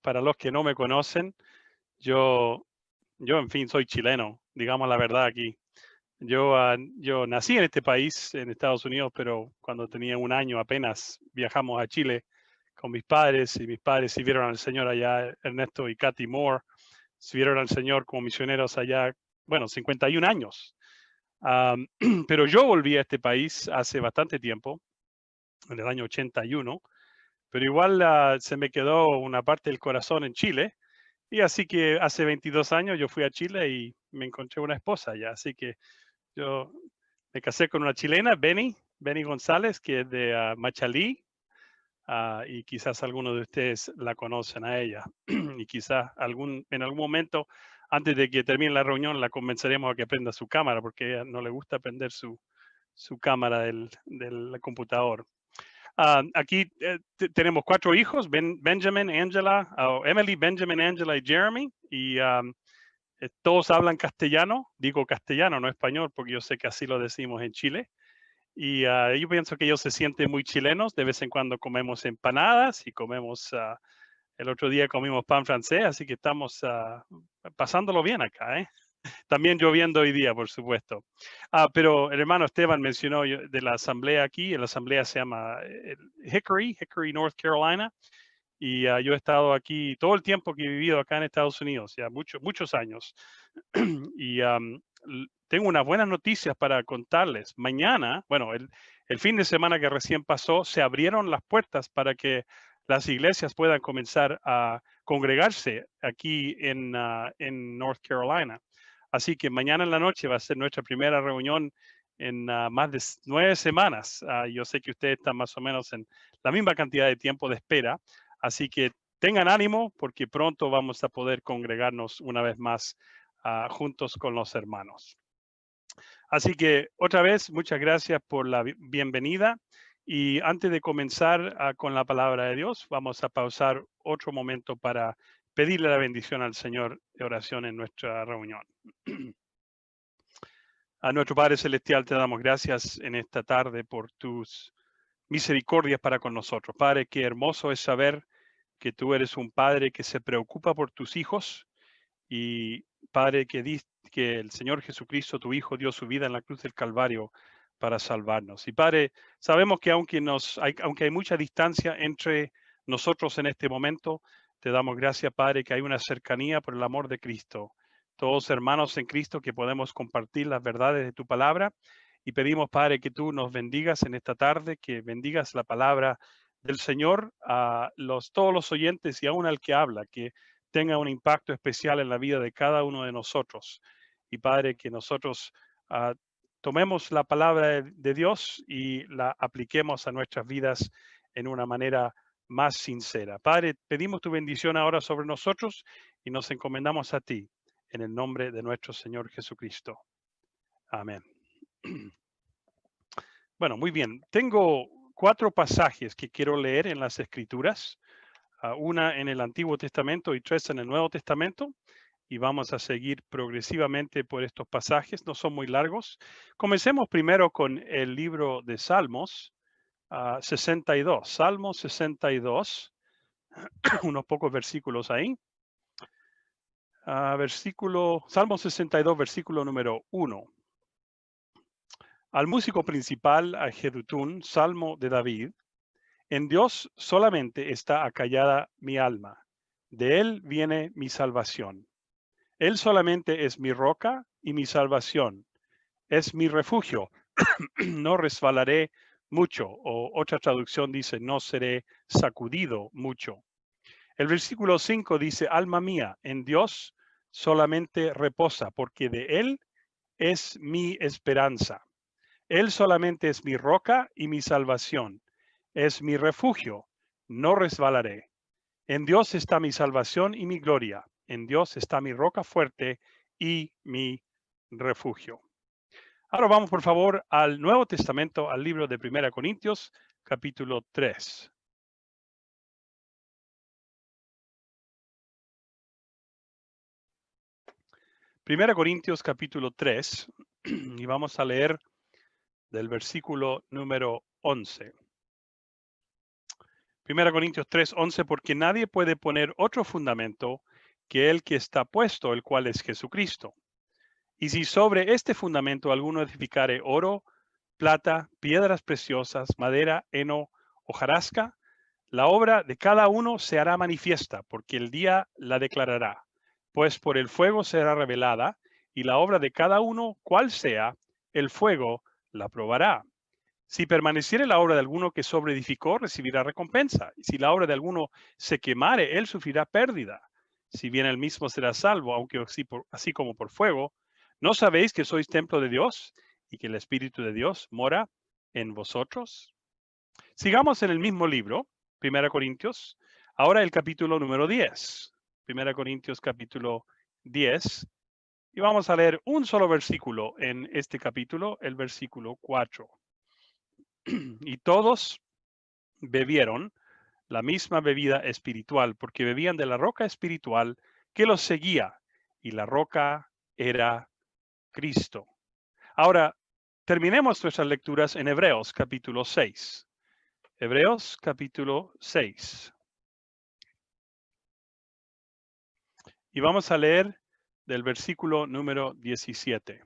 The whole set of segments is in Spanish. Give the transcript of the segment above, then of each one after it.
Para los que no me conocen, yo, en fin, soy chileno, digamos la verdad aquí. Yo nací en este país, en Estados Unidos, pero cuando tenía un año apenas viajamos a Chile con mis padres y mis padres sirvieron al Señor allá, Ernesto y Kathy Moore, sirvieron al Señor como misioneros allá, bueno, 51 años. Pero yo volví a este país hace bastante tiempo, en el año 81, pero igual se me quedó una parte del corazón en Chile. Y así que hace 22 años yo fui a Chile y me encontré una esposa allá. Así que yo me casé con una chilena, Beni González, que es de Machalí, y quizás algunos de ustedes la conocen a ella. Y quizás en algún momento, antes de que termine la reunión, la convenceremos a que prenda su cámara, porque a ella no le gusta prender su cámara del computador. Aquí tenemos 4 hijos, Benjamin, Angela, Emily, Benjamin, Angela y Jeremy, y todos hablan castellano, digo castellano, no español, porque yo sé que así lo decimos en Chile. Y yo pienso que ellos se sienten muy chilenos. De vez en cuando comemos empanadas y comemos, el otro día comimos pan francés, así que estamos pasándolo bien acá, ¿eh? También lloviendo hoy día, por supuesto. Pero el hermano Esteban mencionó de la asamblea aquí. La asamblea se llama Hickory, North Carolina. Y yo he estado aquí todo el tiempo que he vivido acá en Estados Unidos, ya muchos años. Y tengo unas buenas noticias para contarles. Mañana, bueno, el fin de semana que recién pasó, se abrieron las puertas para que las iglesias puedan comenzar a congregarse aquí en North Carolina. Así que mañana en la noche va a ser nuestra primera reunión en más de 9 semanas. Yo sé que ustedes están más o menos en la misma cantidad de tiempo de espera, así que tengan ánimo porque pronto vamos a poder congregarnos una vez más juntos con los hermanos. Así que otra vez, muchas gracias por la bienvenida. Y antes de comenzar con la palabra de Dios, vamos a pausar otro momento para pedirle la bendición al Señor de oración en nuestra reunión. A nuestro Padre Celestial te damos gracias en esta tarde por tus misericordias para con nosotros. Padre, qué hermoso es saber que tú eres un Padre que se preocupa por tus hijos y Padre, que el Señor Jesucristo, tu Hijo, dio su vida en la cruz del Calvario para salvarnos. Y Padre, sabemos que aunque hay mucha distancia entre nosotros en este momento, te damos gracias, Padre, que hay una cercanía por el amor de Cristo. Todos hermanos en Cristo que podemos compartir las verdades de tu palabra. Y pedimos, Padre, que tú nos bendigas en esta tarde, que bendigas la palabra del Señor a todos los oyentes y aún al que habla, que tenga un impacto especial en la vida de cada uno de nosotros. Y Padre, que nosotros tomemos la palabra de Dios y la apliquemos a nuestras vidas en una manera más sincera. Padre, pedimos tu bendición ahora sobre nosotros y nos encomendamos a ti en el nombre de nuestro Señor Jesucristo. Amén. Bueno, muy bien. Tengo 4 pasajes que quiero leer en las Escrituras, una en el Antiguo Testamento y 3 en el Nuevo Testamento. Y vamos a seguir progresivamente por estos pasajes, no son muy largos. Comencemos primero con el libro de Salmos 62, Salmos 62, unos pocos versículos ahí. Salmo 62, versículo número 1. Al músico principal, a Jedutún, Salmo de David, en Dios solamente está acallada mi alma, de Él viene mi salvación. Él solamente es mi roca y mi salvación, es mi refugio, no resbalaré mucho, o otra traducción dice, no seré sacudido mucho. El versículo 5 dice, alma mía, en Dios solamente reposa, porque de Él es mi esperanza. Él solamente es mi roca y mi salvación, es mi refugio, no resbalaré. En Dios está mi salvación y mi gloria, en Dios está mi roca fuerte y mi refugio. Ahora vamos, por favor, al Nuevo Testamento, al libro de 1 Corintios, capítulo 3. Primera Corintios, capítulo 3, y vamos a leer del versículo número 11. 1 Corintios 3:11, porque nadie puede poner otro fundamento que el que está puesto, el cual es Jesucristo. Y si sobre este fundamento alguno edificare oro, plata, piedras preciosas, madera, heno, hojarasca, la obra de cada uno se hará manifiesta, porque el día la declarará, pues por el fuego será revelada, y la obra de cada uno, cual sea, el fuego la probará. Si permaneciere la obra de alguno que sobreedificó, recibirá recompensa. Y si la obra de alguno se quemare, él sufrirá pérdida. Si bien él mismo será salvo, aunque así como por fuego. ¿No sabéis que sois templo de Dios y que el Espíritu de Dios mora en vosotros? Sigamos en el mismo libro, 1 Corintios. Ahora el capítulo número 10. 1 Corintios capítulo 10. Y vamos a leer un solo versículo en este capítulo, el versículo 4. Y todos bebieron la misma bebida espiritual, porque bebían de la roca espiritual que los seguía, y la roca era Cristo. Ahora, terminemos nuestras lecturas en Hebreos capítulo 6. Hebreos capítulo 6. Y vamos a leer del versículo número 17.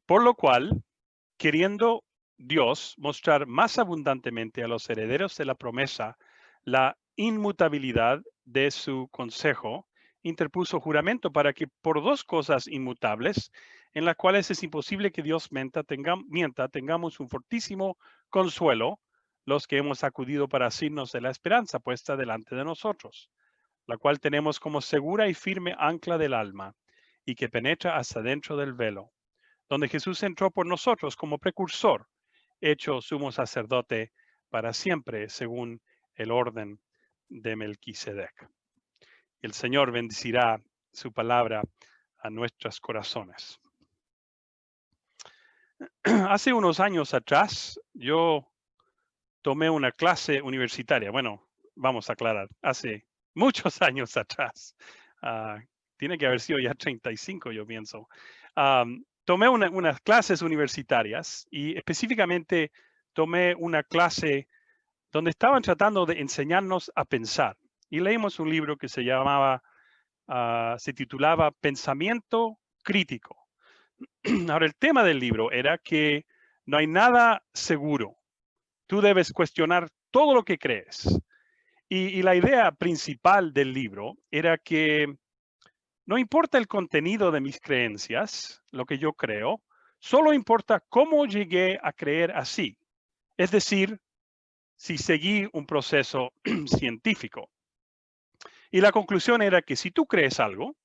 Por lo cual, queriendo Dios mostrar más abundantemente a los herederos de la promesa la inmutabilidad de su consejo, interpuso juramento para que por dos cosas inmutables, en las cuales es imposible que Dios mienta, tengamos un fortísimo consuelo, los que hemos acudido para asirnos de la esperanza puesta delante de nosotros, la cual tenemos como segura y firme ancla del alma, y que penetra hasta dentro del velo, donde Jesús entró por nosotros como precursor, hecho sumo sacerdote para siempre, según el orden de Melquisedec. El Señor bendecirá su palabra a nuestros corazones. Hace unos años atrás, yo tomé una clase universitaria. Bueno, vamos a aclarar, hace muchos años atrás. Tiene que haber sido ya 35, yo pienso. Tomé unas clases universitarias y específicamente tomé una clase donde estaban tratando de enseñarnos a pensar. Y leímos un libro que se titulaba Pensamiento Crítico. Ahora, el tema del libro era que no hay nada seguro. Tú debes cuestionar todo lo que crees. Y la idea principal del libro era que no importa el contenido de mis creencias, lo que yo creo, solo importa cómo llegué a creer así. Es decir, si seguí un proceso científico. Y la conclusión era que si tú crees algo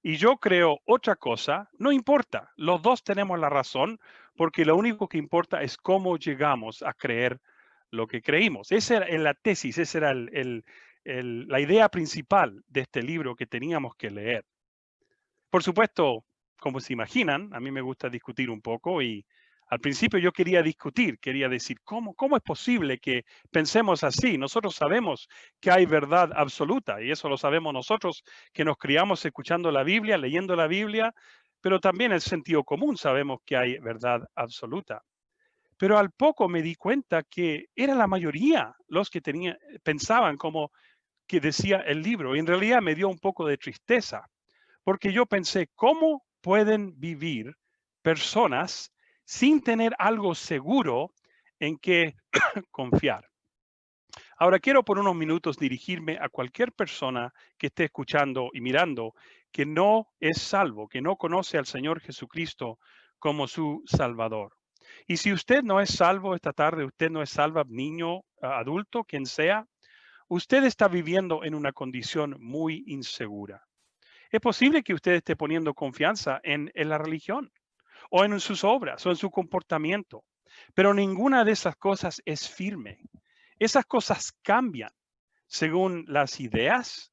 y yo creo otra cosa, no importa, los dos tenemos la razón, porque lo único que importa es cómo llegamos a creer lo que creímos. Esa era la tesis, esa era la idea principal de este libro que teníamos que leer. Por supuesto, como se imaginan, a mí me gusta discutir un poco y al principio yo quería discutir, quería decir, ¿cómo es posible que pensemos así? Nosotros sabemos que hay verdad absoluta y eso lo sabemos nosotros que nos criamos escuchando la Biblia, leyendo la Biblia, pero también el sentido común sabemos que hay verdad absoluta. Pero al poco me di cuenta que era la mayoría los que pensaban como que decía el libro y en realidad me dio un poco de tristeza porque yo pensé, ¿cómo pueden vivir personas sin tener algo seguro en que confiar? Ahora quiero por unos minutos dirigirme a cualquier persona que esté escuchando y mirando que no es salvo, que no conoce al Señor Jesucristo como su Salvador. Y si usted no es salvo esta tarde, usted no es salvo, niño, adulto, quien sea, usted está viviendo en una condición muy insegura. Es posible que usted esté poniendo confianza en la religión o en sus obras o en su comportamiento, pero ninguna de esas cosas es firme. Esas cosas cambian según las ideas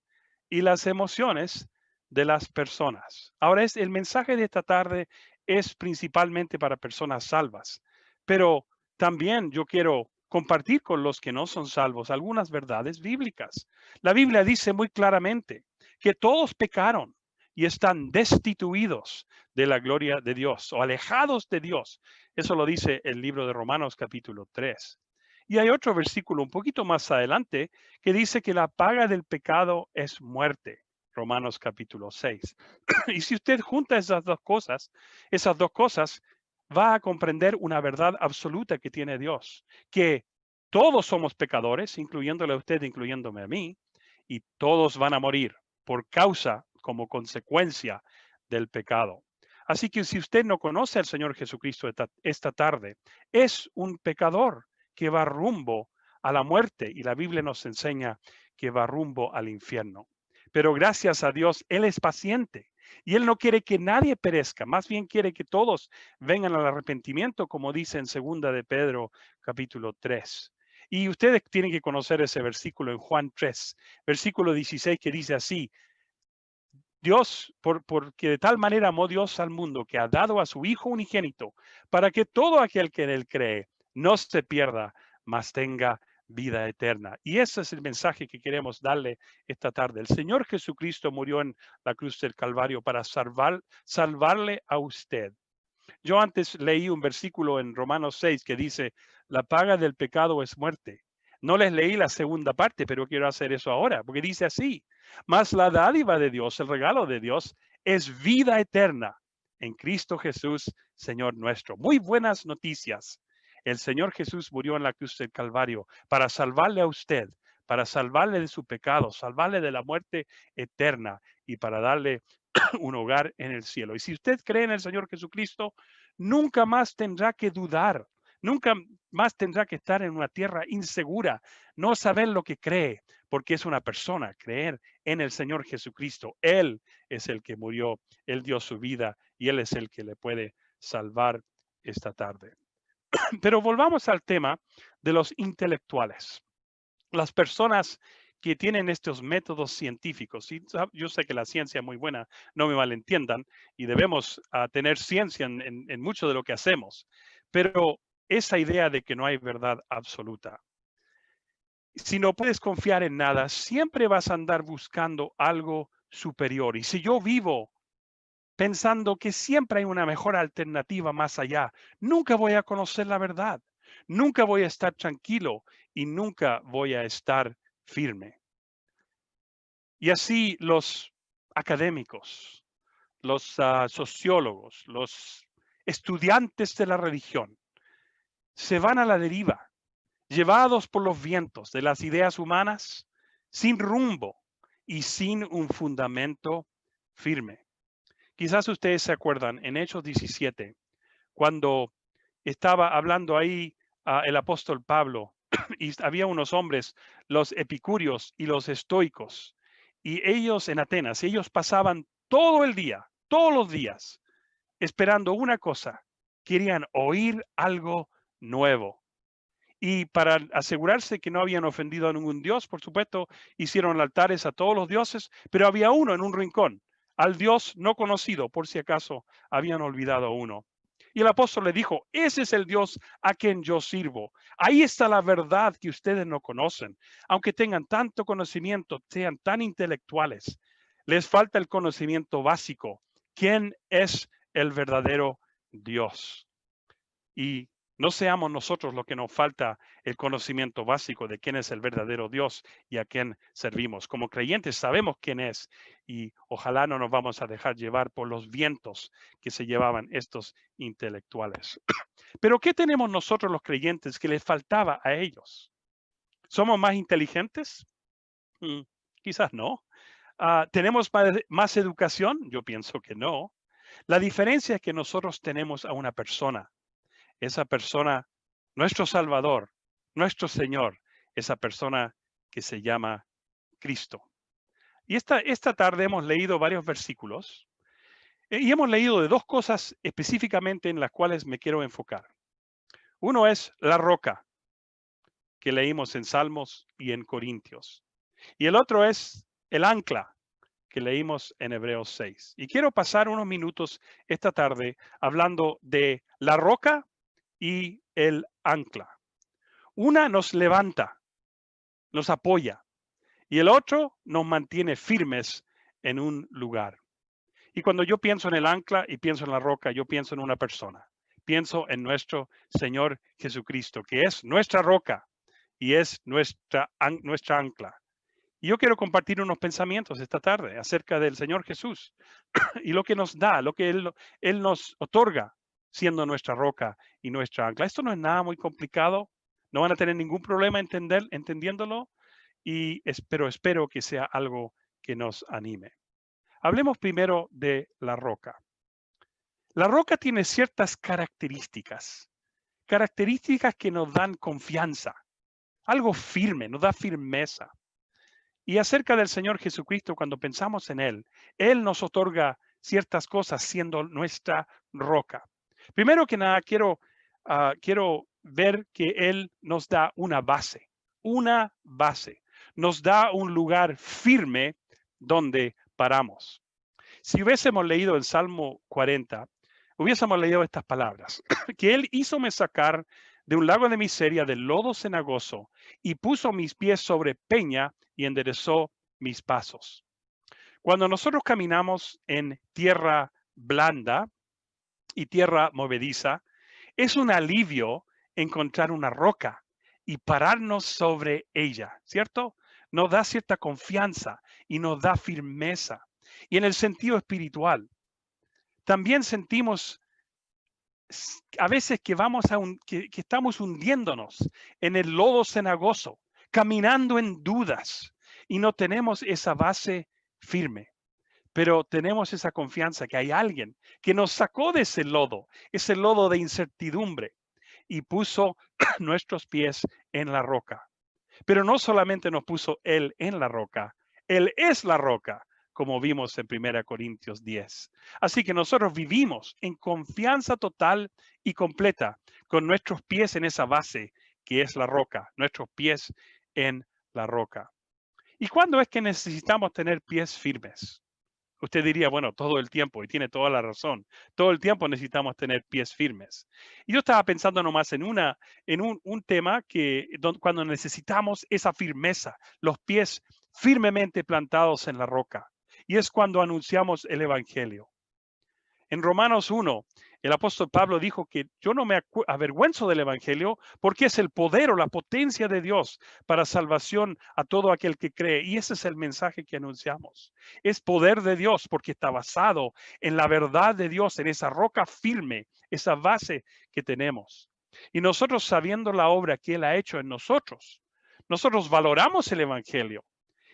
y las emociones de las personas. Ahora, el mensaje de esta tarde es principalmente para personas salvas, pero también yo quiero compartir con los que no son salvos algunas verdades bíblicas. La Biblia dice muy claramente que todos pecaron, y están destituidos de la gloria de Dios o alejados de Dios. Eso lo dice el libro de Romanos capítulo 3. Y hay otro versículo un poquito más adelante que dice que la paga del pecado es muerte. Romanos capítulo 6. Y si usted junta esas dos cosas, va a comprender una verdad absoluta que tiene Dios, que todos somos pecadores, incluyéndole a usted, incluyéndome a mí, y todos van a morir por causa, como consecuencia del pecado. Así que si usted no conoce al Señor Jesucristo esta tarde, es un pecador que va rumbo a la muerte, y la Biblia nos enseña que va rumbo al infierno. Pero gracias a Dios, Él es paciente y Él no quiere que nadie perezca, más bien quiere que todos vengan al arrepentimiento, como dice en 2 de Pedro capítulo 3. Y ustedes tienen que conocer ese versículo en Juan 3, versículo 16, que dice así: Dios, porque de tal manera amó Dios al mundo que ha dado a su Hijo unigénito, para que todo aquel que en él cree no se pierda, mas tenga vida eterna. Y ese es el mensaje que queremos darle esta tarde. El Señor Jesucristo murió en la cruz del Calvario para salvarle a usted. Yo antes leí un versículo en Romanos 6 que dice, la paga del pecado es muerte. No les leí la segunda parte, pero quiero hacer eso ahora, porque dice así: mas la dádiva de Dios, el regalo de Dios, es vida eterna en Cristo Jesús, Señor nuestro. Muy buenas noticias. El Señor Jesús murió en la cruz del Calvario para salvarle a usted, para salvarle de su pecado, salvarle de la muerte eterna y para darle un hogar en el cielo. Y si usted cree en el Señor Jesucristo, nunca más tendrá que dudar, nunca más tendrá que estar en una tierra insegura, no saber lo que cree, porque es una persona, creer en el Señor Jesucristo. Él es el que murió, Él dio su vida y Él es el que le puede salvar esta tarde. Pero volvamos al tema de los intelectuales, las personas que tienen estos métodos científicos. Y yo sé que la ciencia es muy buena, no me malentiendan, y debemos tener ciencia en mucho de lo que hacemos, pero esa idea de que no hay verdad absoluta. Si no puedes confiar en nada, siempre vas a andar buscando algo superior. Y si yo vivo pensando que siempre hay una mejor alternativa más allá, nunca voy a conocer la verdad, nunca voy a estar tranquilo y nunca voy a estar firme. Y así los académicos, los sociólogos, los estudiantes de la religión se van a la deriva, llevados por los vientos de las ideas humanas, sin rumbo y sin un fundamento firme. Quizás ustedes se acuerdan en Hechos 17, cuando estaba hablando ahí el apóstol Pablo y había unos hombres, los epicúreos y los estoicos, y ellos en Atenas, ellos pasaban todo el día, todos los días, esperando una cosa: querían oír algo nuevo. Y para asegurarse que no habían ofendido a ningún dios, por supuesto, hicieron altares a todos los dioses, pero había uno en un rincón, al dios no conocido, por si acaso habían olvidado uno. Y el apóstol le dijo: ese es el Dios a quien yo sirvo. Ahí está la verdad que ustedes no conocen. Aunque tengan tanto conocimiento, sean tan intelectuales, les falta el conocimiento básico. ¿Quién es el verdadero Dios? Y no seamos nosotros lo que nos falta el conocimiento básico de quién es el verdadero Dios y a quién servimos. Como creyentes sabemos quién es y ojalá no nos vamos a dejar llevar por los vientos que se llevaban estos intelectuales. Pero ¿qué tenemos nosotros los creyentes que les faltaba a ellos? ¿Somos más inteligentes? Quizás no. ¿Tenemos más educación? Yo pienso que no. La diferencia es que nosotros tenemos a una persona. Esa persona, nuestro Salvador, nuestro Señor, esa persona que se llama Cristo. Y esta tarde hemos leído varios versículos y hemos leído de dos cosas específicamente en las cuales me quiero enfocar. Uno es la roca, que leímos en Salmos y en Corintios. Y el otro es el ancla, que leímos en Hebreos 6. Y quiero pasar unos minutos esta tarde hablando de la roca y el ancla. Una nos levanta, nos apoya, y el otro nos mantiene firmes en un lugar. Y cuando yo pienso en el ancla y pienso en la roca, yo pienso en una persona. Pienso en nuestro Señor Jesucristo, que es nuestra roca y es nuestra ancla. Y yo quiero compartir unos pensamientos esta tarde acerca del Señor Jesús y lo que nos da, lo que Él nos otorga siendo nuestra roca y nuestra ancla. Esto no es nada muy complicado, no van a tener ningún problema entendiéndolo, pero espero que sea algo que nos anime. Hablemos primero de la roca. La roca tiene ciertas características que nos dan confianza, algo firme, nos da firmeza. Y acerca del Señor Jesucristo, cuando pensamos en Él nos otorga ciertas cosas siendo nuestra roca. Primero que nada, quiero ver que Él nos da una base, nos da un lugar firme donde paramos. Si hubiésemos leído el Salmo 40, hubiésemos leído estas palabras, que Él hízome sacar de un lago de miseria, del lodo cenagoso, y puso mis pies sobre peña y enderezó mis pasos. Cuando nosotros caminamos en tierra blanda y tierra movediza, es un alivio encontrar una roca y pararnos sobre ella, ¿cierto? Nos da cierta confianza y nos da firmeza. Y en el sentido espiritual, también sentimos a veces que que estamos hundiéndonos en el lodo cenagoso, caminando en dudas y no tenemos esa base firme. Pero tenemos esa confianza que hay alguien que nos sacó de ese lodo de incertidumbre y puso nuestros pies en la roca. Pero no solamente nos puso Él en la roca, Él es la roca, como vimos en 1 Corintios 10. Así que nosotros vivimos en confianza total y completa con nuestros pies en esa base que es la roca, nuestros pies en la roca. ¿Y cuándo es que necesitamos tener pies firmes? Usted diría, bueno, todo el tiempo, y tiene toda la razón. Todo el tiempo necesitamos tener pies firmes. Y yo estaba pensando nomás en un tema cuando necesitamos esa firmeza, los pies firmemente plantados en la roca. Y es cuando anunciamos el Evangelio. En Romanos 1, el apóstol Pablo dijo que yo no me avergüenzo del Evangelio porque es el poder o la potencia de Dios para salvación a todo aquel que cree. Y ese es el mensaje que anunciamos. Es poder de Dios porque está basado en la verdad de Dios, en esa roca firme, esa base que tenemos. Y nosotros sabiendo la obra que Él ha hecho en nosotros valoramos el Evangelio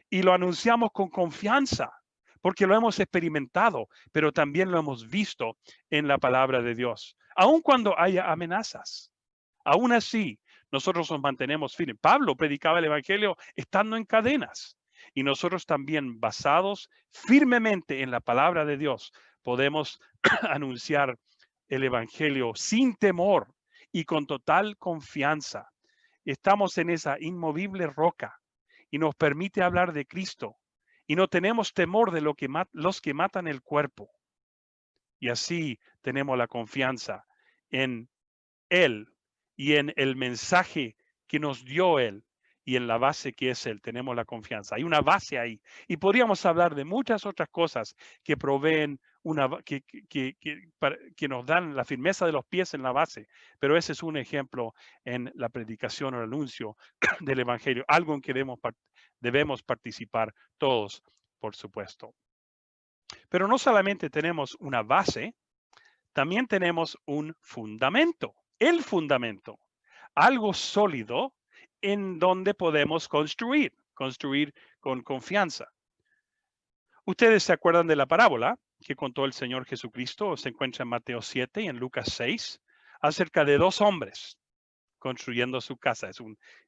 y lo anunciamos con confianza porque lo hemos experimentado, pero también lo hemos visto en la palabra de Dios. Aun cuando haya amenazas, aún así, nosotros nos mantenemos firmes. Pablo predicaba el Evangelio estando en cadenas y nosotros también basados firmemente en la palabra de Dios podemos anunciar el Evangelio sin temor y con total confianza. Estamos en esa inmovible roca y nos permite hablar de Cristo y no tenemos temor de los que matan el cuerpo. Y así tenemos la confianza en Él y en el mensaje que nos dio Él y en la base que es Él. Tenemos la confianza. Hay una base ahí. Y podríamos hablar de muchas otras cosas que proveen que nos dan la firmeza de los pies en la base. Pero ese es un ejemplo en la predicación o el anuncio del Evangelio. Algo en que debemos participar todos, por supuesto. Pero no solamente tenemos una base, también tenemos un fundamento, el fundamento, algo sólido en donde podemos construir con confianza. Ustedes se acuerdan de la parábola que contó el Señor Jesucristo, se encuentra en Mateo 7 y en Lucas 6, acerca de dos hombres construyendo su casa.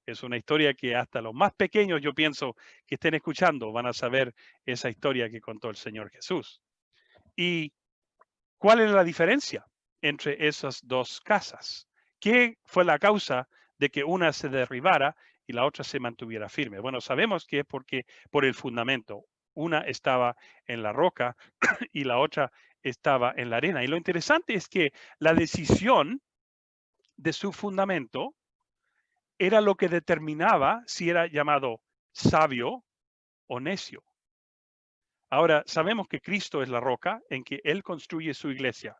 Es una historia que hasta los más pequeños, yo pienso, que estén escuchando, van a saber esa historia que contó el Señor Jesús. ¿Y cuál es la diferencia entre esas dos casas? ¿Qué fue la causa de que una se derribara y la otra se mantuviera firme? Bueno, sabemos que es por el fundamento. Una estaba en la roca y la otra estaba en la arena. Y lo interesante es que la decisión de su fundamento era lo que determinaba si era llamado sabio o necio. Ahora, sabemos que Cristo es la roca en que Él construye su iglesia.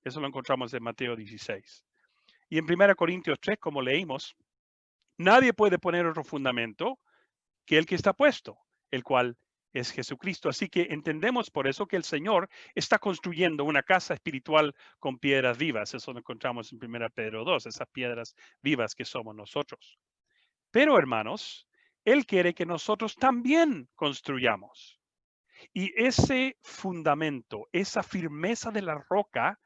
Eso lo encontramos en Mateo 16. Y en 1 Corintios 3, como leímos, nadie puede poner otro fundamento que el que está puesto, el cual es Jesucristo. Así que entendemos por eso que el Señor está construyendo una casa espiritual con piedras vivas. Eso lo encontramos en 1 Pedro 2, esas piedras vivas que somos nosotros. Pero hermanos, Él quiere que nosotros también construyamos. Y ese fundamento, esa firmeza de la roca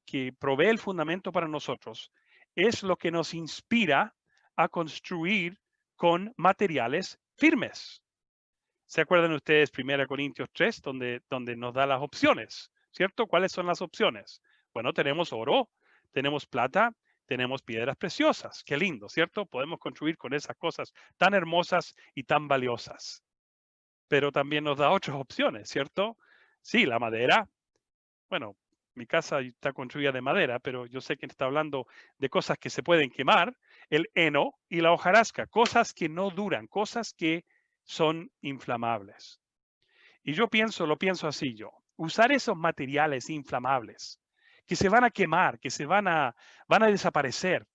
que provee el fundamento para nosotros, es lo que nos inspira a construir con materiales firmes. ¿Se acuerdan ustedes 1 Corintios 3, donde nos da las opciones? ¿Cierto? ¿Cuáles son las opciones? Bueno, tenemos oro, tenemos plata, tenemos piedras preciosas. Qué lindo, ¿cierto? Podemos construir con esas cosas tan hermosas y tan valiosas. Pero también nos da otras opciones, ¿cierto? Sí, la madera. Bueno, mi casa está construida de madera, pero yo sé que está hablando de cosas que se pueden quemar, el heno y la hojarasca, cosas que no duran, cosas que son inflamables. Y yo lo pienso así yo, usar esos materiales inflamables que se van a quemar, que van a desaparecer,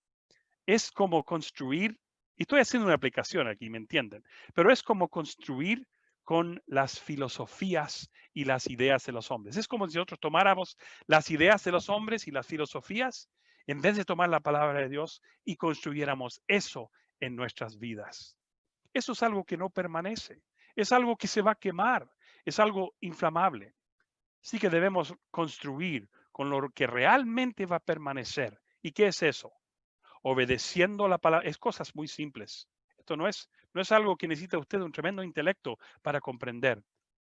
es como construir, y estoy haciendo una aplicación aquí, ¿me entienden? Pero es como construir con las filosofías y las ideas de los hombres. Es como si nosotros tomáramos las ideas de los hombres y las filosofías en vez de tomar la palabra de Dios y construyéramos eso en nuestras vidas. Eso es algo que no permanece, es algo que se va a quemar, es algo inflamable. Así que debemos construir con lo que realmente va a permanecer. ¿Y qué es eso? Obedeciendo la palabra. Es cosas muy simples. Esto no es algo que necesita usted un tremendo intelecto para comprender.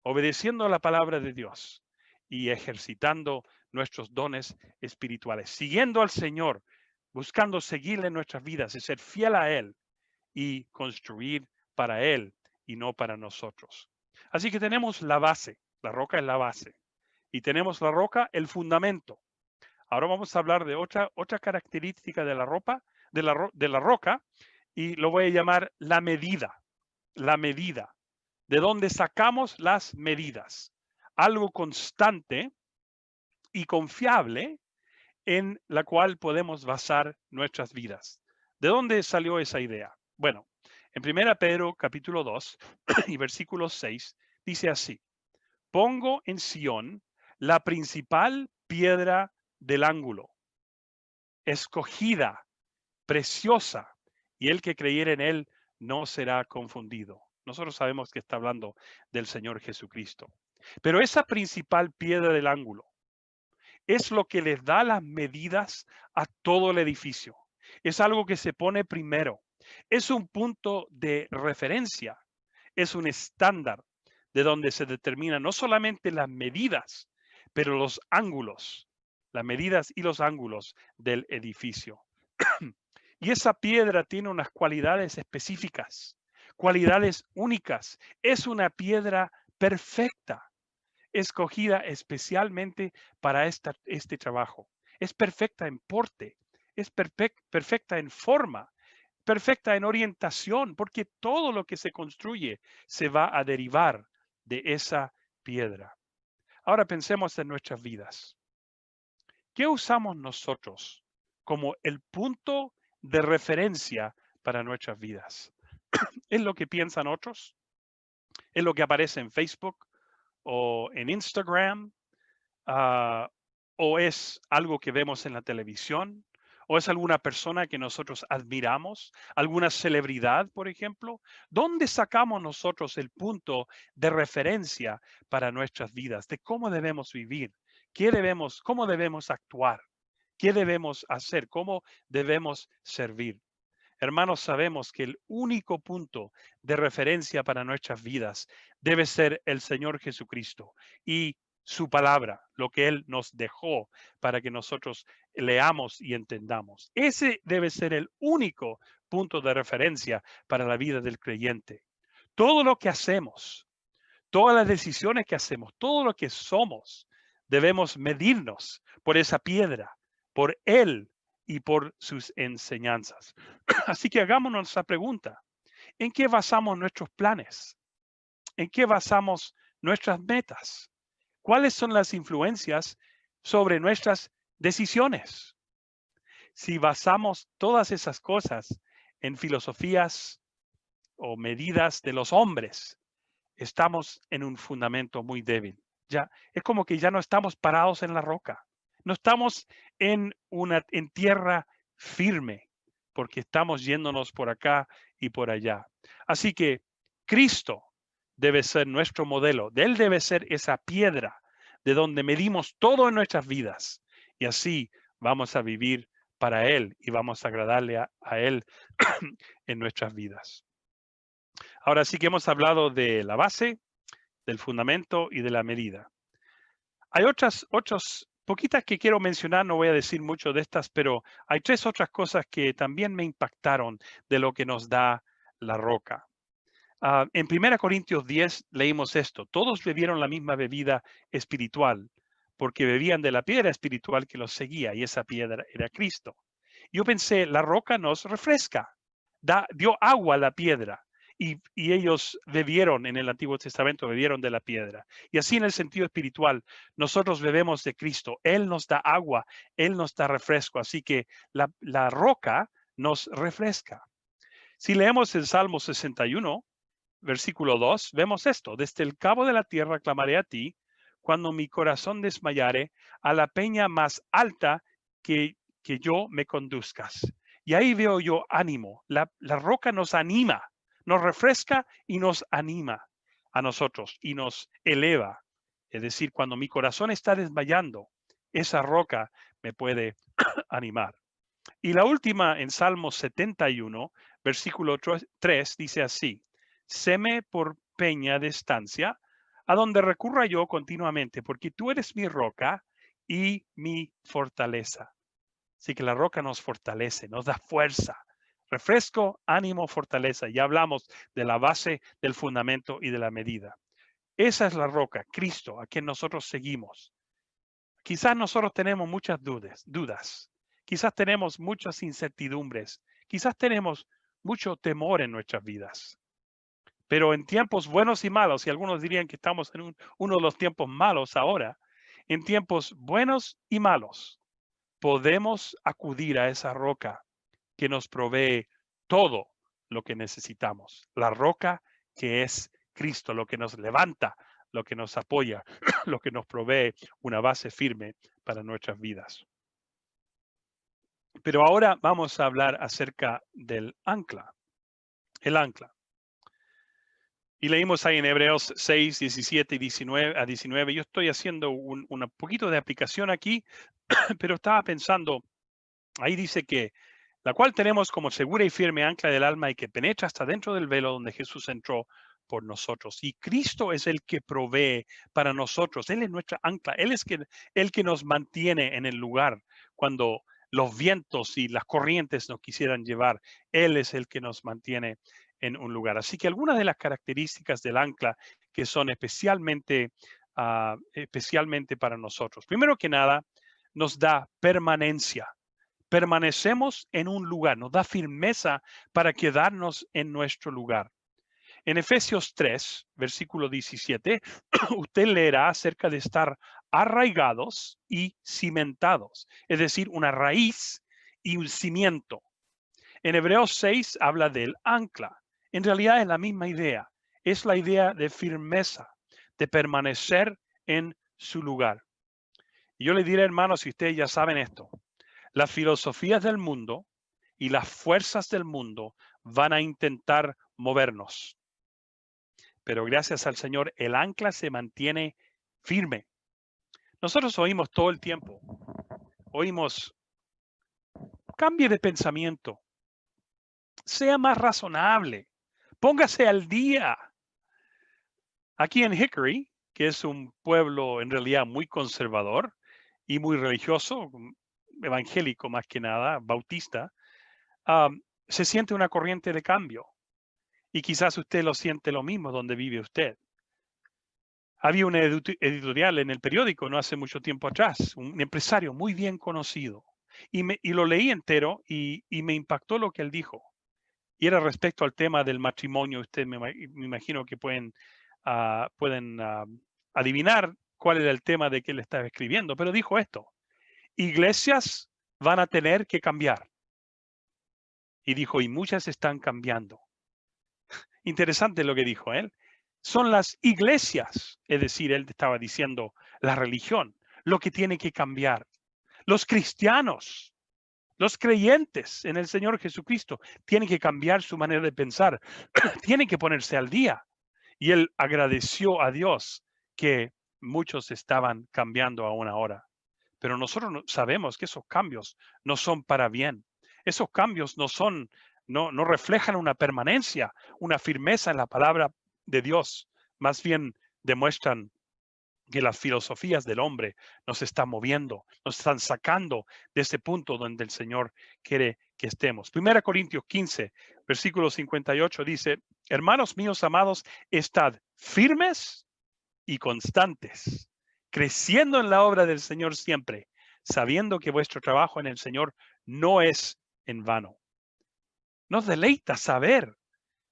Obedeciendo la palabra de Dios y ejercitando nuestros dones espirituales, siguiendo al Señor, buscando seguirle en nuestras vidas y ser fiel a Él y construir para Él y no para nosotros. Así que tenemos la base, la roca es la base, y tenemos la roca, el fundamento. Ahora vamos a hablar de otra característica de la ropa, de la roca, y lo voy a llamar la medida. La medida. ¿De dónde sacamos las medidas? Algo constante y confiable en la cual podemos basar nuestras vidas. ¿De dónde salió esa idea? Bueno, en 1 Pedro capítulo 2 y versículo 6 dice así: pongo en Sión la principal piedra del ángulo, escogida, preciosa, y el que creyere en él no será confundido. Nosotros sabemos que está hablando del Señor Jesucristo. Pero esa principal piedra del ángulo es lo que les da las medidas a todo el edificio. Es algo que se pone primero. Es un punto de referencia. Es un estándar de donde se determinan no solamente las medidas, pero los ángulos, las medidas y los ángulos del edificio. Y esa piedra tiene unas cualidades específicas, cualidades únicas. Es una piedra perfecta, escogida especialmente para este trabajo. Es perfecta en porte, es perfecta en forma, perfecta en orientación, porque todo lo que se construye se va a derivar de esa piedra. Ahora pensemos en nuestras vidas. ¿Qué usamos nosotros como el punto de referencia para nuestras vidas? ¿Es lo que piensan otros? ¿Es lo que aparece en Facebook o en Instagram? Ah, ¿O es algo que vemos en la televisión? ¿O es alguna persona que nosotros admiramos? ¿Alguna celebridad, por ejemplo? ¿Dónde sacamos nosotros el punto de referencia para nuestras vidas? De cómo debemos vivir, cómo debemos actuar, qué debemos hacer, cómo debemos servir. Hermanos, sabemos que el único punto de referencia para nuestras vidas debe ser el Señor Jesucristo y su palabra, lo que Él nos dejó para que nosotros leamos y entendamos. Ese debe ser el único punto de referencia para la vida del creyente. Todo lo que hacemos, todas las decisiones que hacemos, todo lo que somos, debemos medirnos por esa piedra, por Él y por sus enseñanzas. Así que hagámonos esa pregunta. ¿En qué basamos nuestros planes? ¿En qué basamos nuestras metas? ¿Cuáles son las influencias sobre nuestras decisiones? Si basamos todas esas cosas en filosofías o medidas de los hombres, estamos en un fundamento muy débil. Ya es como que ya no estamos parados en la roca. No estamos en tierra firme, porque estamos yéndonos por acá y por allá. Así que Cristo debe ser nuestro modelo. Él debe ser esa piedra de donde medimos todo en nuestras vidas. Y así vamos a vivir para Él y vamos a agradarle a Él en nuestras vidas. Ahora sí que hemos hablado de la base, del fundamento y de la medida. Hay otras poquitas que quiero mencionar, no voy a decir mucho de estas, pero hay 3 otras cosas que también me impactaron de lo que nos da la roca. En 1 Corintios 10 leímos esto: todos bebieron la misma bebida espiritual, porque bebían de la piedra espiritual que los seguía, y esa piedra era Cristo. Yo pensé, la roca nos refresca, dio agua a la piedra. Y ellos bebieron en el Antiguo Testamento, bebieron de la piedra. Y así en el sentido espiritual, nosotros bebemos de Cristo. Él nos da agua, Él nos da refresco. Así que la roca nos refresca. Si leemos el Salmo 61, versículo 2, vemos esto: desde el cabo de la tierra clamaré a ti, cuando mi corazón desmayare, a la peña más alta que yo me conduzcas. Y ahí veo yo ánimo. La roca nos anima, nos refresca y nos anima a nosotros y nos eleva. Es decir, cuando mi corazón está desmayando, esa roca me puede animar. Y la última, en Salmo 71, versículo 3, dice así: séme por peña de estancia, a donde recurra yo continuamente, porque tú eres mi roca y mi fortaleza. Así que la roca nos fortalece, nos da fuerza, refresco, ánimo, fortaleza. Ya hablamos de la base, del fundamento y de la medida. Esa es la roca, Cristo, a quien nosotros seguimos. Quizás nosotros tenemos muchas dudas. Quizás tenemos muchas incertidumbres. Quizás tenemos mucho temor en nuestras vidas. Pero en tiempos buenos y malos, y algunos dirían que estamos en uno de los tiempos malos ahora, en tiempos buenos y malos, podemos acudir a esa roca que nos provee todo lo que necesitamos. La roca que es Cristo, lo que nos levanta, lo que nos apoya, lo que nos provee una base firme para nuestras vidas. Pero ahora vamos a hablar acerca del ancla, el ancla. Y leímos ahí en Hebreos 6, 17 y 19 a 19. Yo estoy haciendo un poquito de aplicación aquí, pero estaba pensando, ahí dice que la cual tenemos como segura y firme ancla del alma y que penetra hasta dentro del velo donde Jesús entró por nosotros. Y Cristo es el que provee para nosotros. Él es nuestra ancla. Él es el que nos mantiene en el lugar cuando los vientos y las corrientes nos quisieran llevar. Él es el que nos mantiene en un lugar. Así que algunas de las características del ancla que son especialmente para nosotros. Primero que nada, nos da permanencia. Permanecemos en un lugar, nos da firmeza para quedarnos en nuestro lugar. En Efesios 3, versículo 17, usted leerá acerca de estar arraigados y cimentados, es decir, una raíz y un cimiento. En Hebreos 6 habla del ancla. En realidad es la misma idea. Es la idea de firmeza, de permanecer en su lugar. Y yo le diré, hermanos, si ustedes ya saben esto, las filosofías del mundo y las fuerzas del mundo van a intentar movernos. Pero gracias al Señor, el ancla se mantiene firme. Nosotros oímos todo el tiempo, oímos, cambie de pensamiento, sea más razonable, póngase al día. Aquí en Hickory, que es un pueblo en realidad muy conservador y muy religioso, evangélico más que nada, bautista, se siente una corriente de cambio. Y quizás usted lo siente lo mismo donde vive usted. Había un editorial en el periódico no hace mucho tiempo atrás, un empresario muy bien conocido. Y lo leí entero y me impactó lo que él dijo. Y era respecto al tema del matrimonio. Usted me imagino que pueden adivinar cuál era el tema de que él estaba escribiendo, pero dijo esto: iglesias van a tener que cambiar. Y dijo, y muchas están cambiando. Interesante lo que dijo él. Son las iglesias, es decir, él estaba diciendo la religión, lo que tiene que cambiar. Los cristianos, los creyentes en el Señor Jesucristo tienen que cambiar su manera de pensar, tienen que ponerse al día. Y él agradeció a Dios que muchos estaban cambiando aún ahora. Pero nosotros sabemos que esos cambios no son para bien. Esos cambios no reflejan una permanencia, una firmeza en la palabra de Dios. Más bien demuestran que las filosofías del hombre nos están moviendo, nos están sacando de ese punto donde el Señor quiere que estemos. 1 Corintios 15, versículo 58 dice: hermanos míos amados, estad firmes y constantes, creciendo en la obra del Señor siempre, sabiendo que vuestro trabajo en el Señor no es en vano. Nos deleita saber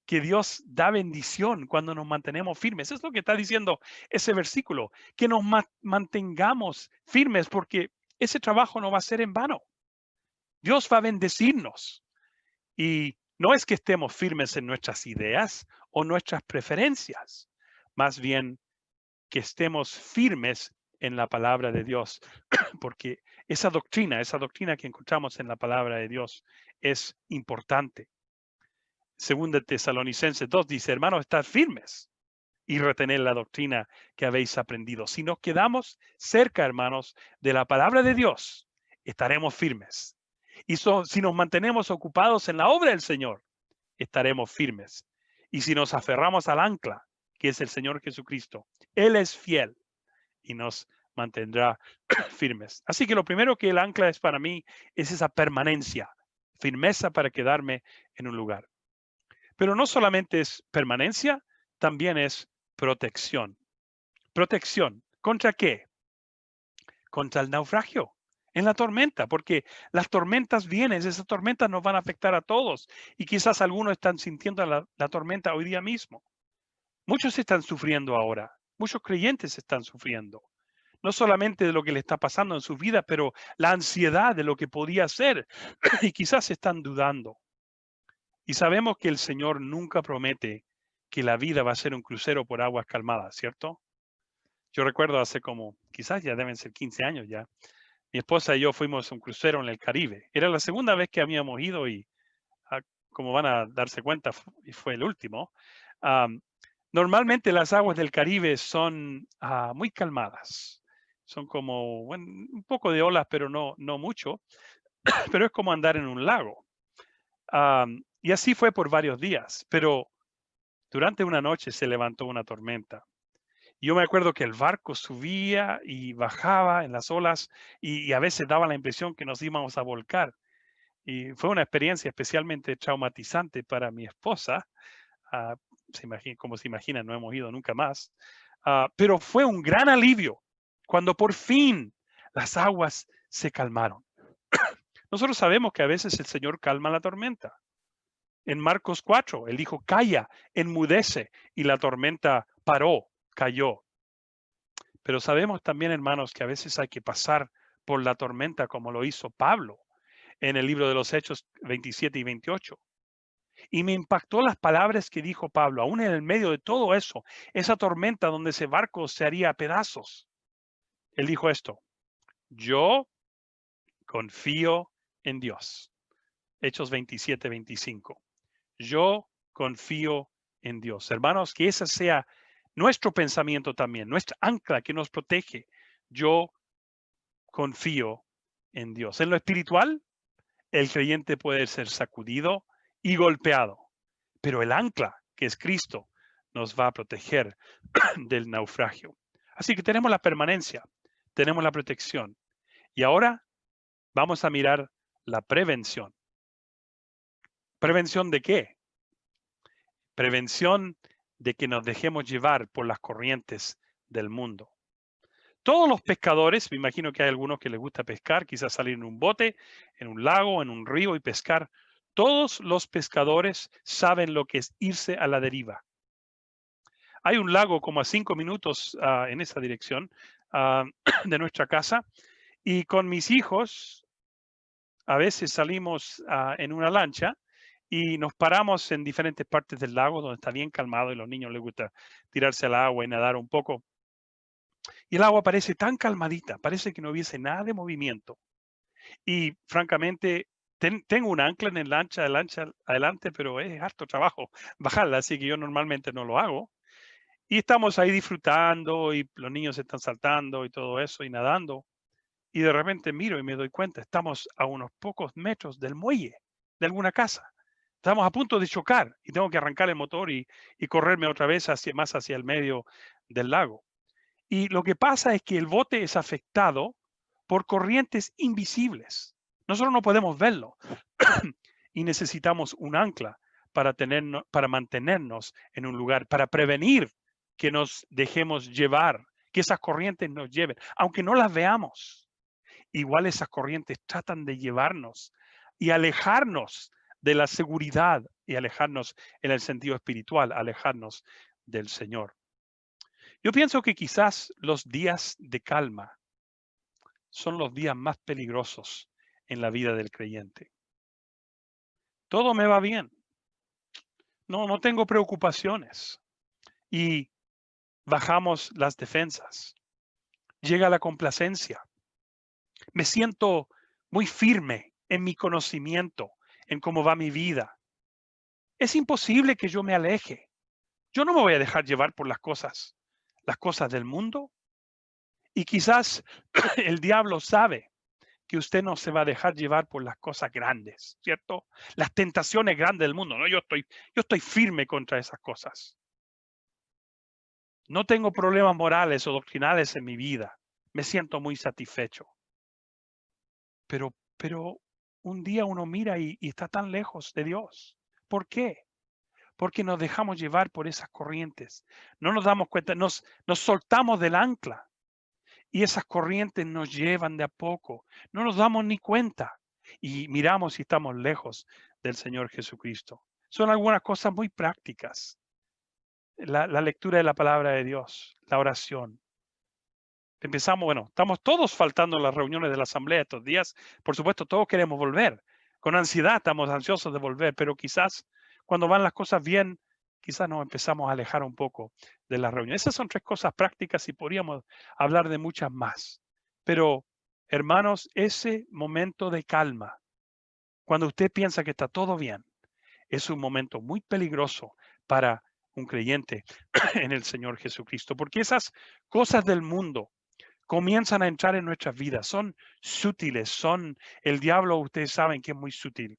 que Dios da bendición cuando nos mantenemos firmes. Es lo que está diciendo ese versículo, que nos mantengamos firmes, porque ese trabajo no va a ser en vano. Dios va a bendecirnos. Y no es que estemos firmes en nuestras ideas o nuestras preferencias, más bien que estemos firmes en la palabra de Dios, porque esa doctrina que encontramos en la palabra de Dios es importante. Segunda Tesalonicenses 2 dice: hermanos, estad firmes y retener la doctrina que habéis aprendido. Si nos quedamos cerca, hermanos, de la palabra de Dios, estaremos firmes. Y si nos mantenemos ocupados en la obra del Señor, estaremos firmes. Y si nos aferramos al ancla, que es el Señor Jesucristo, Él es fiel y nos mantendrá firmes. Así que lo primero que el ancla es para mí es esa permanencia, firmeza para quedarme en un lugar. Pero no solamente es permanencia, también es protección. Protección. ¿Contra qué? Contra el naufragio, en la tormenta, porque las tormentas vienen, esas tormentas nos van a afectar a todos. Y quizás algunos están sintiendo la tormenta hoy día mismo. Muchos están sufriendo ahora. Muchos creyentes están sufriendo. No solamente de lo que le está pasando en su vida, pero la ansiedad de lo que podía ser. Y quizás están dudando. Y sabemos que el Señor nunca promete que la vida va a ser un crucero por aguas calmadas, ¿cierto? Yo recuerdo hace quizás ya deben ser 15 años ya, mi esposa y yo fuimos a un crucero en el Caribe. Era la segunda vez que habíamos ido y, como van a darse cuenta, fue el último. Normalmente las aguas del Caribe son muy calmadas. Son como un poco de olas, pero no mucho. Pero es como andar en un lago. Y así fue por varios días. Pero durante una noche se levantó una tormenta. Yo me acuerdo que el barco subía y bajaba en las olas y a veces daba la impresión que nos íbamos a volcar. Y fue una experiencia especialmente traumatizante para mi esposa. Ah, como se imaginan, no hemos ido nunca más. Pero fue un gran alivio cuando por fin las aguas se calmaron. Nosotros sabemos que a veces el Señor calma la tormenta. En Marcos 4, Él dijo: calla, enmudece, y la tormenta paró, cayó. Pero sabemos también, hermanos, que a veces hay que pasar por la tormenta como lo hizo Pablo en el libro de los Hechos 27 y 28. Y me impactó las palabras que dijo Pablo, aún en el medio de todo eso, esa tormenta donde ese barco se haría a pedazos. Él dijo esto: yo confío en Dios. Hechos 27, 25. Yo confío en Dios. Hermanos, que ese sea nuestro pensamiento también, nuestra ancla que nos protege. Yo confío en Dios. En lo espiritual, el creyente puede ser sacudido y golpeado, pero el ancla, que es Cristo, nos va a proteger del naufragio. Así que tenemos la permanencia, tenemos la protección. Y ahora vamos a mirar la prevención. ¿Prevención de qué? Prevención de que nos dejemos llevar por las corrientes del mundo. Todos los pescadores, me imagino que hay algunos que les gusta pescar, quizás salir en un bote, en un lago, en un río y pescar. Todos los pescadores saben lo que es irse a la deriva. Hay un lago como a 5 minutos en esa dirección de nuestra casa. Y con mis hijos, a veces salimos en una lancha y nos paramos en diferentes partes del lago donde está bien calmado y a los niños les gusta tirarse al agua y nadar un poco. Y el agua parece tan calmadita, parece que no hubiese nada de movimiento. Y francamente, tengo un ancla en el lancha adelante, pero es harto trabajo bajarla, así que yo normalmente no lo hago. Y estamos ahí disfrutando y los niños están saltando y todo eso y nadando. Y de repente miro y me doy cuenta, estamos a unos pocos metros del muelle de alguna casa. Estamos a punto de chocar y tengo que arrancar el motor y correrme otra vez más hacia el medio del lago. Y lo que pasa es que el bote es afectado por corrientes invisibles. Nosotros no podemos verlo y necesitamos un ancla para mantenernos en un lugar, para prevenir que nos dejemos llevar, que esas corrientes nos lleven, aunque no las veamos. Igual esas corrientes tratan de llevarnos y alejarnos de la seguridad y alejarnos en el sentido espiritual, alejarnos del Señor. Yo pienso que quizás los días de calma son los días más peligrosos en la vida del creyente. Todo me va bien. No tengo preocupaciones. Y bajamos las defensas. Llega la complacencia. Me siento muy firme en mi conocimiento, en cómo va mi vida. Es imposible que yo me aleje. Yo no me voy a dejar llevar por las cosas del mundo. Y quizás el diablo sabe que usted no se va a dejar llevar por las cosas grandes, ¿cierto? Las tentaciones grandes del mundo, ¿no? Yo estoy firme contra esas cosas. No tengo problemas morales o doctrinales en mi vida. Me siento muy satisfecho. Pero un día uno mira y está tan lejos de Dios. ¿Por qué? Porque nos dejamos llevar por esas corrientes. No nos damos cuenta, nos soltamos del ancla y esas corrientes nos llevan de a poco. No nos damos ni cuenta y miramos si estamos lejos del Señor Jesucristo. Son algunas cosas muy prácticas. La lectura de la palabra de Dios, la oración. Estamos todos faltando en las reuniones de la asamblea estos días. Por supuesto, todos queremos volver. Con ansiedad estamos ansiosos de volver, pero quizás cuando van las cosas bien, quizás nos empezamos a alejar un poco de la reunión. Esas son 3 cosas prácticas y podríamos hablar de muchas más. Pero, hermanos, ese momento de calma, cuando usted piensa que está todo bien, es un momento muy peligroso para un creyente en el Señor Jesucristo, porque esas cosas del mundo comienzan a entrar en nuestras vidas. Son sutiles, el diablo, ustedes saben que es muy sutil.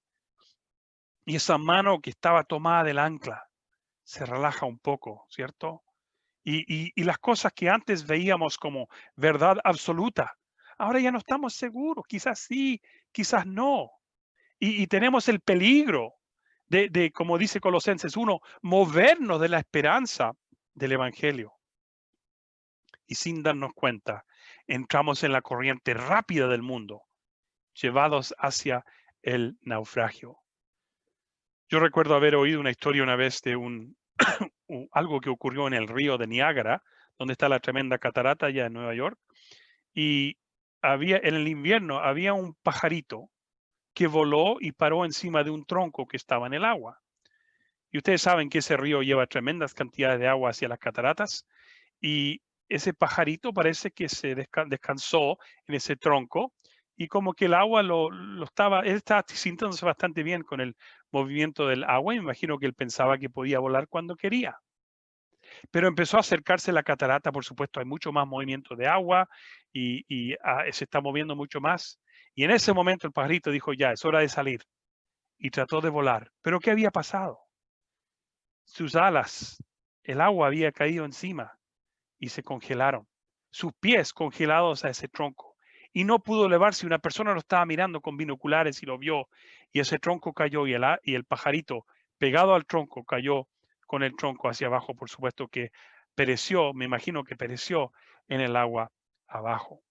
Y esa mano que estaba tomada del ancla se relaja un poco, ¿cierto? Y las cosas que antes veíamos como verdad absoluta, ahora ya no estamos seguros. Quizás sí, quizás no. Y tenemos el peligro como dice Colosenses 1, movernos de la esperanza del Evangelio. Y sin darnos cuenta, entramos en la corriente rápida del mundo, llevados hacia el naufragio. Yo recuerdo haber oído una historia una vez de algo que ocurrió en el río de Niágara, donde está la tremenda catarata allá en Nueva York. Y en el invierno había un pajarito que voló y paró encima de un tronco que estaba en el agua. Y ustedes saben que ese río lleva tremendas cantidades de agua hacia las cataratas y ese pajarito parece que se descansó en ese tronco y como que el agua él estaba sintiéndose bastante bien con el movimiento del agua y me imagino que él pensaba que podía volar cuando quería. Pero empezó a acercarse la catarata, por supuesto, hay mucho más movimiento de agua y se está moviendo mucho más. Y en ese momento el pajarito dijo, ya, es hora de salir. Y trató de volar. ¿Pero qué había pasado? Sus alas, el agua había caído encima y se congelaron. Sus pies congelados a ese tronco. Y no pudo elevarse. Una persona lo estaba mirando con binoculares y lo vio. Y ese tronco cayó y el pajarito pegado al tronco cayó con el tronco hacia abajo. Por supuesto que pereció, me imagino que pereció en el agua abajo.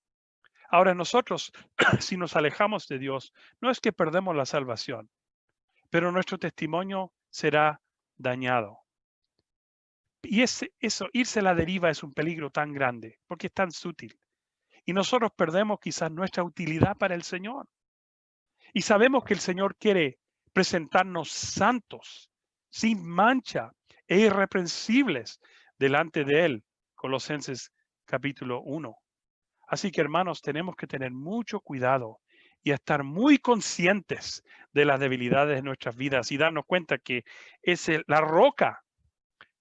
Ahora nosotros, si nos alejamos de Dios, no es que perdemos la salvación, pero nuestro testimonio será dañado. Y eso, irse a la deriva es un peligro tan grande porque es tan sutil. Y nosotros perdemos quizás nuestra utilidad para el Señor. Y sabemos que el Señor quiere presentarnos santos, sin mancha e irreprensibles delante de Él. Colosenses capítulo 1. Así que, hermanos, tenemos que tener mucho cuidado y estar muy conscientes de las debilidades de nuestras vidas y darnos cuenta que es la roca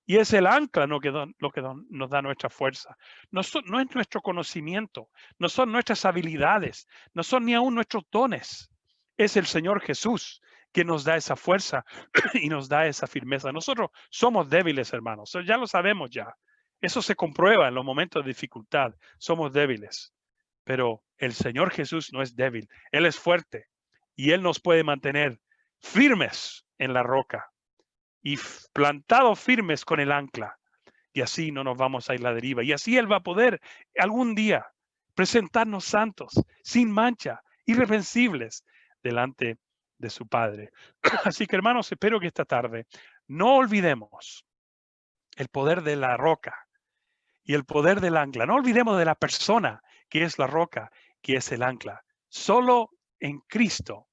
y es el ancla lo que nos da nuestra fuerza. No es nuestro conocimiento, no son nuestras habilidades, no son ni aún nuestros dones. Es el Señor Jesús que nos da esa fuerza y nos da esa firmeza. Nosotros somos débiles, hermanos. Ya lo sabemos ya. Eso se comprueba en los momentos de dificultad. Somos débiles. Pero el Señor Jesús no es débil. Él es fuerte y Él nos puede mantener firmes en la roca y plantados firmes con el ancla. Y así no nos vamos a ir a la deriva. Y así Él va a poder algún día presentarnos santos, sin mancha, irreprensibles, delante de su Padre. Así que, hermanos, espero que esta tarde no olvidemos el poder de la roca y el poder del ancla. No olvidemos de la persona que es la roca, que es el ancla. Solo en Cristo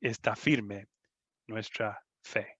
está firme nuestra fe.